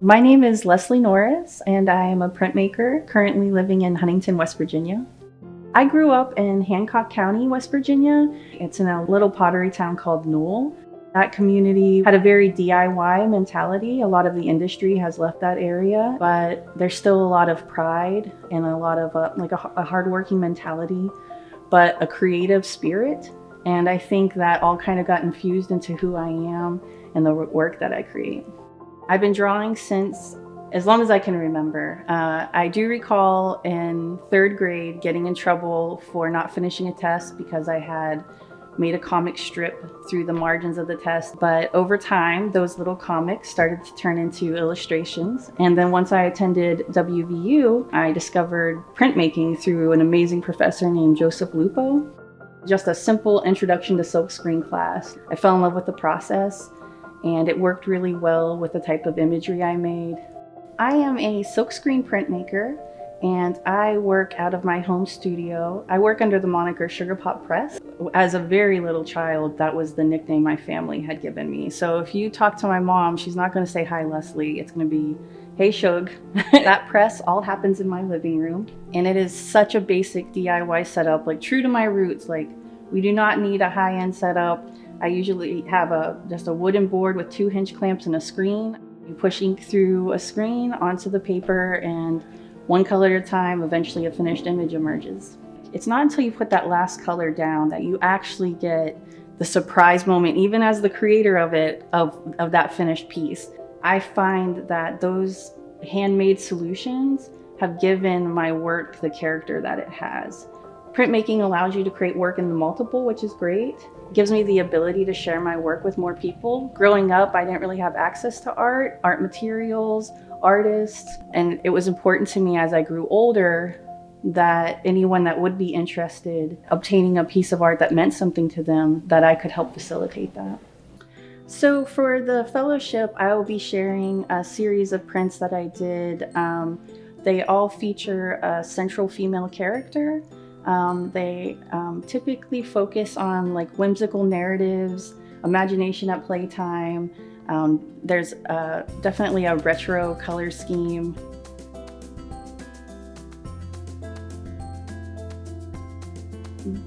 My name is Leslie Norris, and I am a printmaker currently living in Huntington, West Virginia. I grew up in Hancock County, West Virginia. It's in a little pottery town called Newell. That community had a very DIY mentality. A lot of the industry has left that area, but there's still a lot of pride and a lot of a hardworking mentality, but a creative spirit. And I think that all kind of got infused into who I am and the work that I create. I've been drawing since as long as I can remember. I do recall in third grade getting in trouble for not finishing a test because I had made a comic strip through the margins of the test. But over time, those little comics started to turn into illustrations. And then once I attended WVU, I discovered printmaking through an amazing professor named Joseph Lupo. Just a simple introduction to silkscreen class. I fell in love with the process, and it worked really well with the type of imagery I made. I am a silkscreen printmaker, and I work out of my home studio. I work under the moniker Sugar Pop Press. As a very little child, that was the nickname my family had given me. So if you talk to my mom, she's not going to say, "Hi, Leslie." It's going to be, "Hey, Shug." That press all happens in my living room. And it is such a basic DIY setup, like true to my roots. Like, we do not need a high-end setup. I usually have just a wooden board with 2 hinge clamps and a screen. You push ink through a screen onto the paper, and one color at a time, eventually a finished image emerges. It's not until you put that last color down that you actually get the surprise moment, even as the creator of it, of that finished piece. I find that those handmade solutions have given my work the character that it has. Printmaking allows you to create work in the multiple, which is great. It gives me the ability to share my work with more people. Growing up, I didn't really have access to art materials, artists, and it was important to me as I grew older that anyone that would be interested obtaining a piece of art that meant something to them, that I could help facilitate that. So for the fellowship, I will be sharing a series of prints that I did. They all feature a central female character. They typically focus on like whimsical narratives, imagination at playtime. There's definitely a retro color scheme.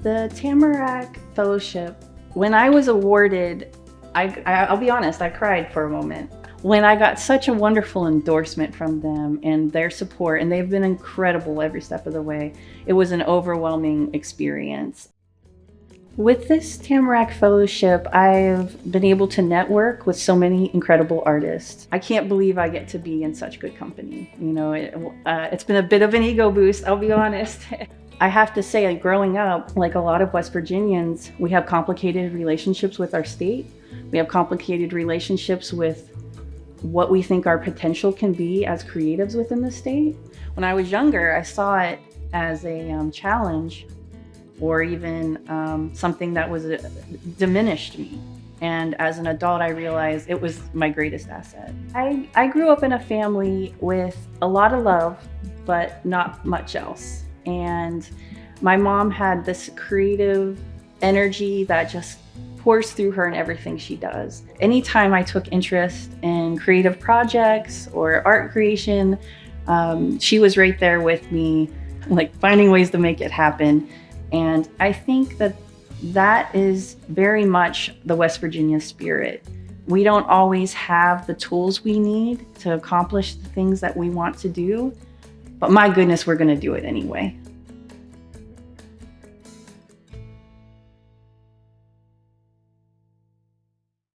The Tamarack Fellowship, when I was awarded, I'll be honest, I cried for a moment. When I got such a wonderful endorsement from them and their support, and they've been incredible every step of the way, it was an overwhelming experience. With this Tamarack Fellowship, I've been able to network with so many incredible artists. I can't believe I get to be in such good company. You know, it's been a bit of an ego boost, I'll be honest. I have to say, like, growing up, like a lot of West Virginians, we have complicated relationships with our state. We have complicated relationships with what we think our potential can be as creatives within the state. When I was younger, I saw it as a challenge, or even something that was diminished me. And as an adult, I realized it was my greatest asset. I grew up in a family with a lot of love, but not much else. And my mom had this creative energy that just pours through her in everything she does. Anytime I took interest in creative projects or art creation, she was right there with me, like finding ways to make it happen. And I think that is very much the West Virginia spirit. We don't always have the tools we need to accomplish the things that we want to do, but my goodness, we're going to do it anyway.